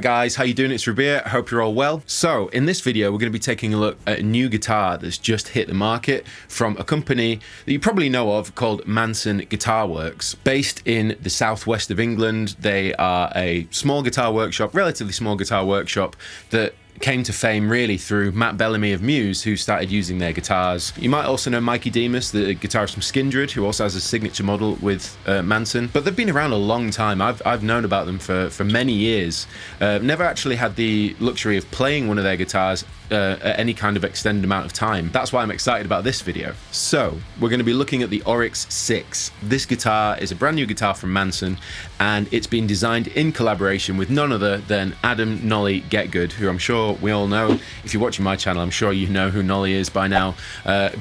Alright guys, how you doing? It's Rabea, hope you're all well. So in this video we're going to be taking a look at a new guitar that's just hit the market from a company that you probably know of called Manson Guitar Works. Based in the southwest of England, they are a small guitar workshop, relatively small guitar workshop that came to fame really through Matt Bellamy of Muse, who started using their guitars. You might also know Mikey Demus, the guitarist from Skindred, who also has a signature model with Manson. But they've been around a long time. I've known about them for many years. Never actually had the luxury of playing one of their guitars at any kind of extended amount of time. That's why I'm excited about this video. So we're going to be looking at the ORYX 6. This guitar is a brand new guitar from Manson, and it's been designed in collaboration with none other than Adam Nolly Getgood, who I'm sure we all know. If you're watching my channel, I'm sure you know who Nolly is by now.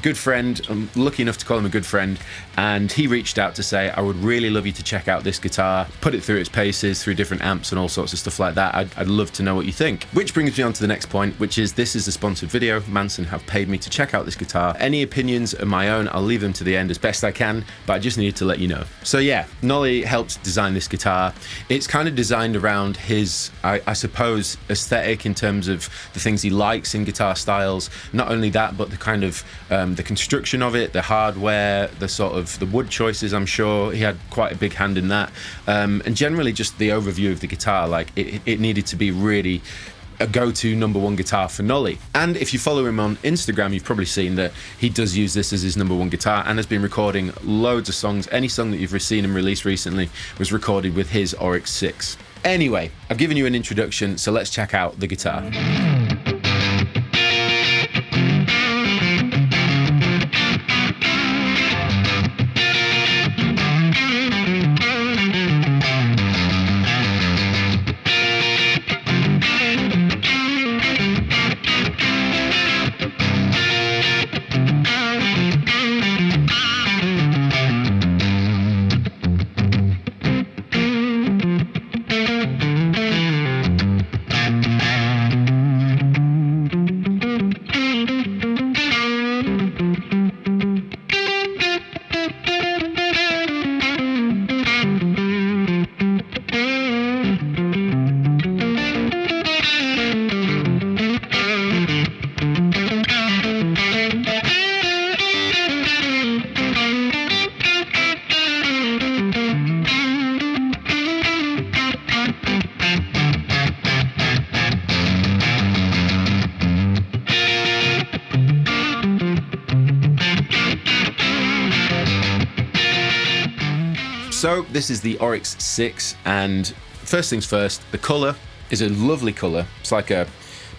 Good friend. I'm lucky enough to call him a good friend, and he reached out to say, I would really love you to check out this guitar, put it through its paces, through different amps and all sorts of stuff like that. I'd love to know what you think. Which brings me on to the next point, which is this is a sponsored video. Manson have paid me to check out this guitar. Any opinions of my own, I'll leave them to the end as best I can, but I just needed to let you know. So yeah, Nolly helped design this guitar. It's kind of designed around his, I suppose, aesthetic in terms of the things he likes in guitar styles. Not only that, but the kind of the construction of it, the hardware, the sort of the wood choices. I'm sure he had quite a big hand in that, and generally just the overview of the guitar. Like it needed to be really a go-to #1 guitar for Nolly. And if you follow him on Instagram, you've probably seen that he does use this as his #1 guitar and has been recording loads of songs. Any song that you've seen him release recently was recorded with his ORYX 6. Anyway, I've given you an introduction, so let's check out the guitar. So this is the ORYX 6, and first things first, the colour is a lovely colour. It's like a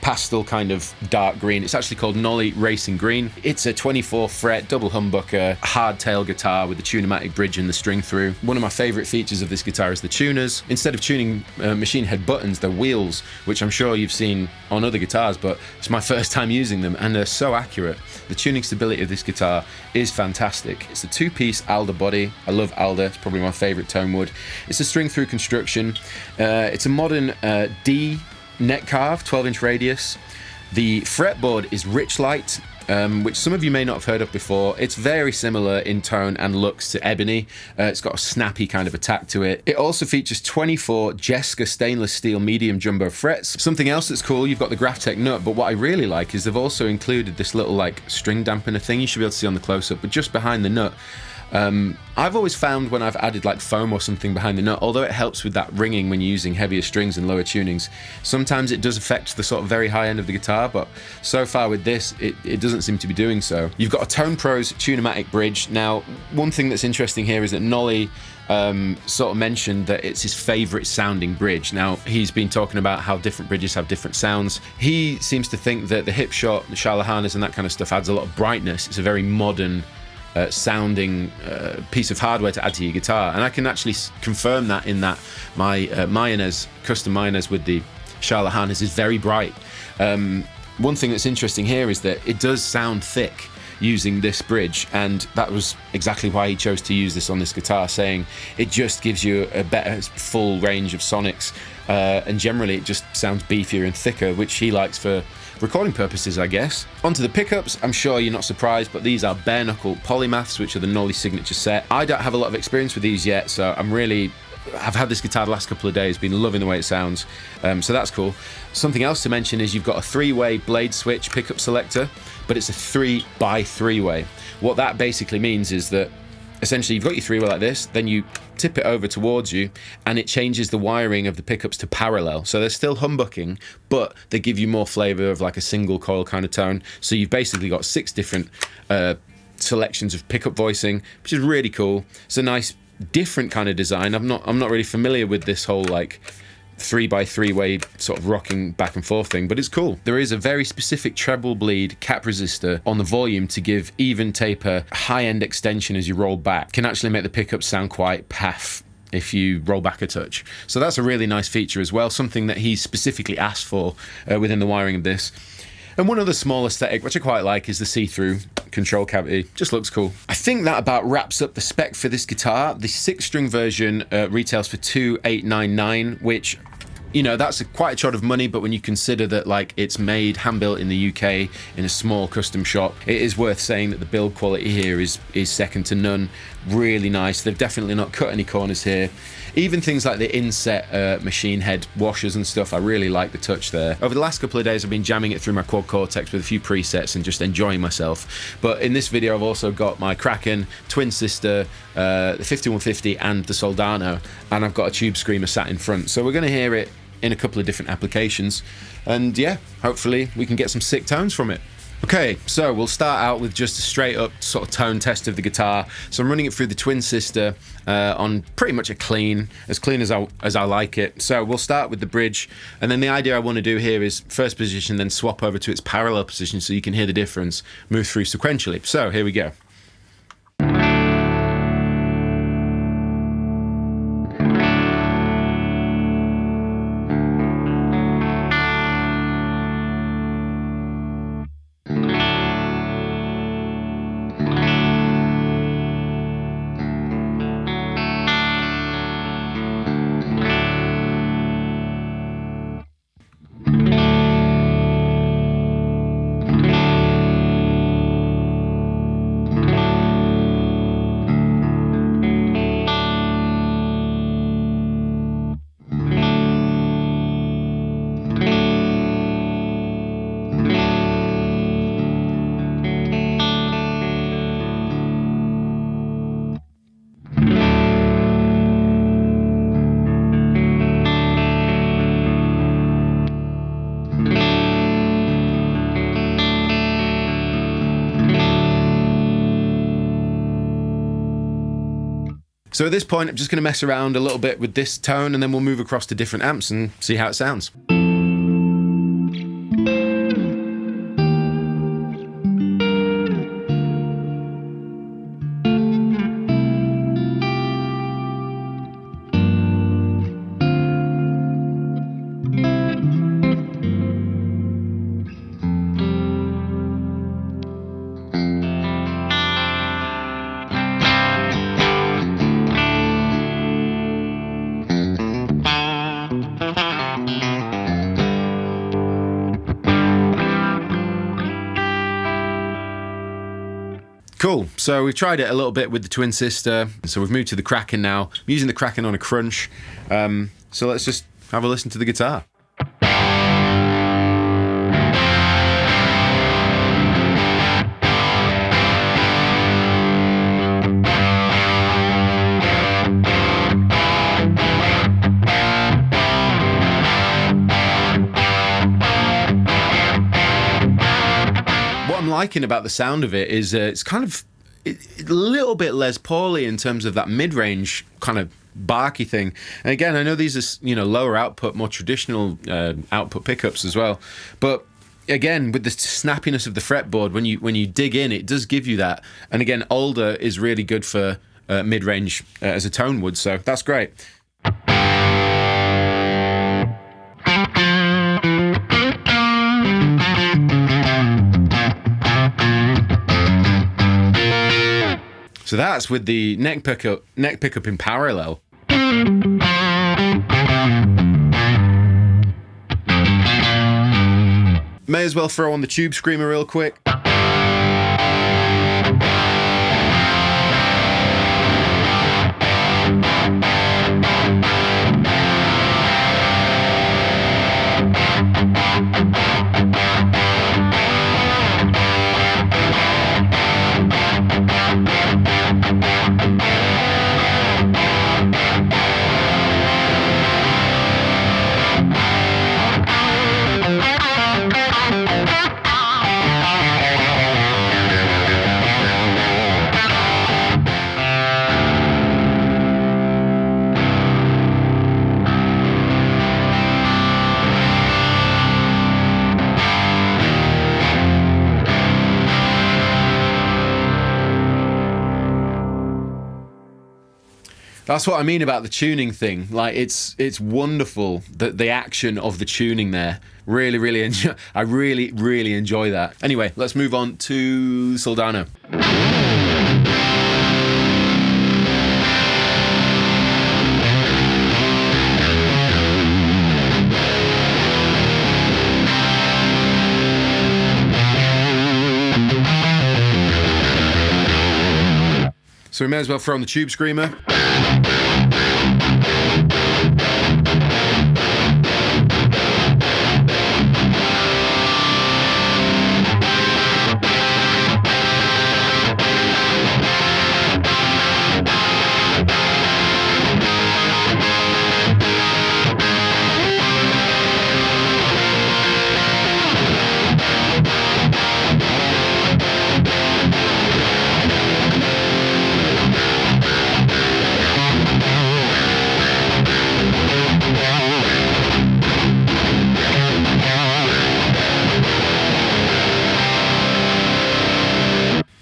pastel kind of dark green. It's actually called Nolly Racing Green. It's a 24 fret double humbucker hardtail guitar with the tunematic bridge and the string through. One of my favourite features of this guitar is the tuners. Instead of tuning machine head buttons, they're wheels, which I'm sure you've seen on other guitars, but it's my first time using them and they're so accurate. The tuning stability of this guitar is fantastic. It's a two-piece Alder body. I love Alder, it's probably my favourite tone wood. It's a string through construction. It's a modern D neck carve, 12-inch radius. The fretboard is Richlight, which some of you may not have heard of before. It's very similar in tone and looks to Ebony. It's got a snappy kind of attack to it. It also features 24 Jeska stainless steel medium jumbo frets. Something else that's cool, you've got the Graphtec nut, but what I really like is they've also included this little like string dampener thing you should be able to see on the close-up, but just behind the nut. I've always found when I've added like foam or something behind the nut, although it helps with that ringing when you're using heavier strings and lower tunings, sometimes it does affect the sort of very high end of the guitar, but so far with this, it doesn't seem to be doing so. You've got a Tone Pros tunematic bridge. Now, one thing that's interesting here is that Nolly sort of mentioned that it's his favourite sounding bridge. Now, he's been talking about how different bridges have different sounds. He seems to think that the hip shot, the Charlesharness and that kind of stuff adds a lot of brightness. It's a very modern sounding piece of hardware to add to your guitar, and I can actually confirm that in that my Mayonnaise, custom Mayonnaise with the Charlesharness is very bright. One thing that's interesting here is that it does sound thick using this bridge, and that was exactly why he chose to use this on this guitar, saying it just gives you a better full range of sonics, and generally it just sounds beefier and thicker, which he likes for recording purposes, I guess. Onto the pickups. I'm sure you're not surprised, but these are bare knuckle polymaths, which are the Nolly signature set. I don't have a lot of experience with these yet, so I'm really I've had this guitar the last couple of days, been loving the way it sounds, so that's cool. Something else to mention is you've got a 3-way blade switch pickup selector, but it's a 3x3-way. What that basically means is that essentially you've got your 3-way like this, then you tip it over towards you, and it changes the wiring of the pickups to parallel. So they're still humbucking, but they give you more flavour of like a single coil kind of tone. So you've basically got 6 different selections of pickup voicing, which is really cool. It's a nice different kind of design. I'm not really familiar with this whole like 3x3-way sort of rocking back and forth thing, but it's cool. There is a very specific treble bleed cap resistor on the volume to give even taper high-end extension as you roll back. Can actually make the pickups sound quite paff if you roll back a touch. So that's a really nice feature as well, something that he specifically asked for within the wiring of this. And one other small aesthetic, which I quite like, is the see-through control cavity. Just looks cool. I think that about wraps up the spec for this guitar. The 6-string version retails for $2,899, which, you know, that's quite a chod of money, but when you consider that like it's made hand-built in the UK in a small custom shop, it is worth saying that the build quality here is second to none. Really nice. They've definitely not cut any corners here. Even things like the inset machine head washers and stuff, I really like the touch there. Over the last couple of days I've been jamming it through my Quad Cortex with a few presets and just enjoying myself. But in this video I've also got my Kraken, twin sister, the 5150 and the Soldano, and I've got a Tube Screamer sat in front. So we're going to hear it in a couple of different applications, and yeah, hopefully we can get some sick tones from it. Okay, so we'll start out with just a straight up sort of tone test of the guitar. So I'm running it through the twin sister on pretty much as clean as I like it. So we'll start with the bridge, and then the idea I want to do here is first position, then swap over to its parallel position so you can hear the difference, move through sequentially. So here we go. So at this point, I'm just going to mess around a little bit with this tone, and then we'll move across to different amps and see how it sounds. Cool, so we've tried it a little bit with the twin sister, so we've moved to the Kraken now. I'm using the Kraken on a crunch, so let's just have a listen to the guitar. Liking about the sound of it is it's kind of a little bit Les Paul-y in terms of that mid-range kind of barky thing. And again, I know these are, you know, lower output, more traditional output pickups as well, but again, with the snappiness of the fretboard, when you dig in, it does give you that. And again, older is really good for mid-range as a tone would, so that's great. So that's with the neck pickup in parallel. May as well throw on the Tube Screamer real quick. That's what I mean about the tuning thing. Like, it's wonderful, the action of the tuning there. Really enjoy. I really enjoy that. Anyway, let's move on to Soldano. So we may as well throw on the Tube Screamer.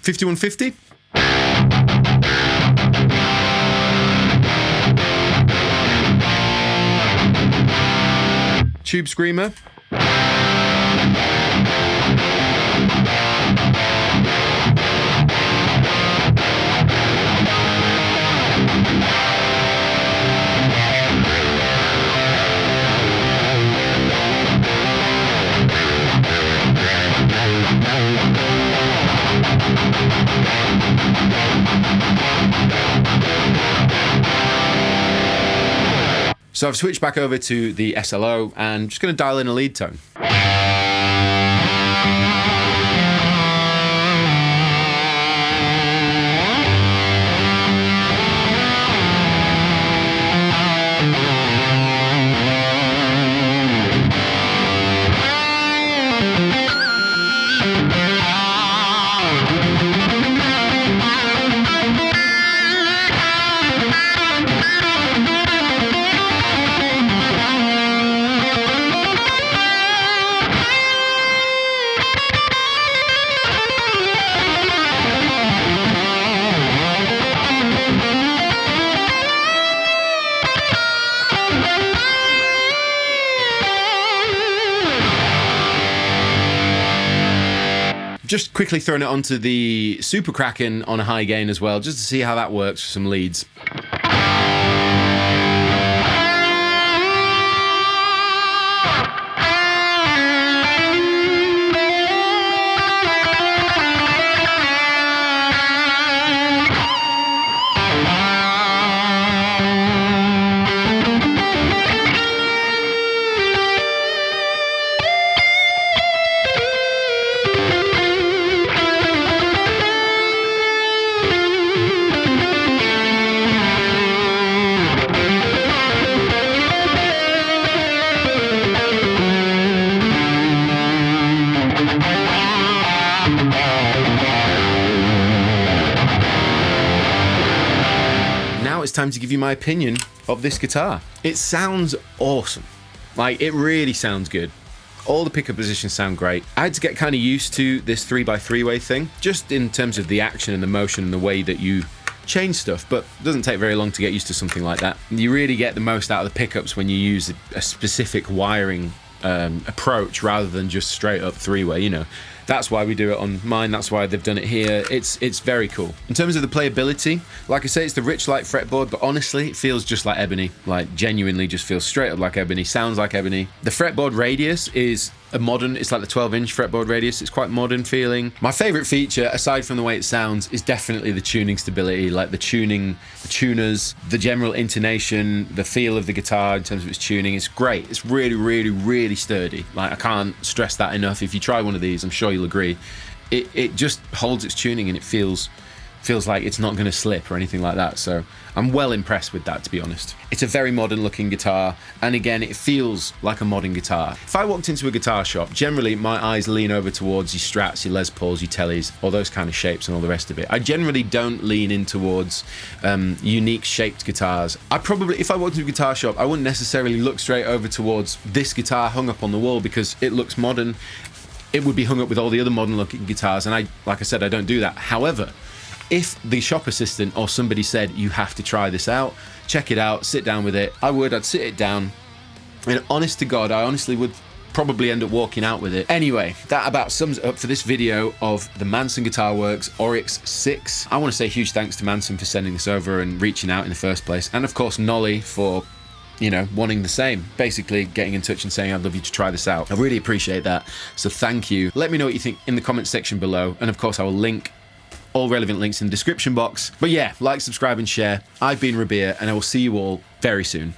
$51.50. Tube Screamer. So I've switched back over to the SLO and just going to dial in a lead tone. Just quickly throwing it onto the Super Kraken on a high gain as well, just to see how that works for some leads. It's time to give you my opinion of this guitar. It sounds awesome. Like, it really sounds good. All the pickup positions sound great. I had to get kind of used to this 3x3 way thing, just in terms of the action and the motion and the way that you change stuff, but it doesn't take very long to get used to something like that. You really get the most out of the pickups when you use a specific wiring approach rather than just straight up three-way, you know. That's why we do it on mine. That's why they've done it here. It's very cool. In terms of the playability, like I say, it's the rich light fretboard, but honestly, it feels just like ebony. Like, genuinely just feels straight up like ebony, sounds like ebony. The fretboard radius is a modern, it's like the 12-inch fretboard radius. It's quite modern feeling. My favorite feature, aside from the way it sounds, is definitely the tuning stability, like the tuning, the tuners, the general intonation, the feel of the guitar in terms of its tuning. It's great. It's really sturdy. Like, I can't stress that enough. If you try one of these, I'm sure you'll agree. It just holds its tuning and it feels like it's not going to slip or anything like that. So I'm well impressed with that, to be honest. It's a very modern looking guitar, and again, it feels like a modern guitar. If I walked into a guitar shop, generally my eyes lean over towards your Strats, your Les Pauls, your Tellys, all those kind of shapes and all the rest of it. I generally don't lean in towards unique shaped guitars. If I walked into a guitar shop, I wouldn't necessarily look straight over towards this guitar hung up on the wall because it looks modern. It would be hung up with all the other modern looking guitars, and like I said, I don't do that. However, if the shop assistant or somebody said, you have to try this out, check it out, sit down with it, I'd sit it down, and honest to God, I honestly would probably end up walking out with it. Anyway, that about sums it up for this video of the Manson Guitar Works ORYX 6. I want to say huge thanks to Manson for sending this over and reaching out in the first place, and of course Nolly for, you know, wanting the same, basically getting in touch and saying I'd love you to try this out. I really appreciate that, so thank you. Let me know what you think in the comments section below, and of course I will link all relevant links in the description box. But yeah, like, subscribe and share. I've been Rabea, and I will see you all very soon.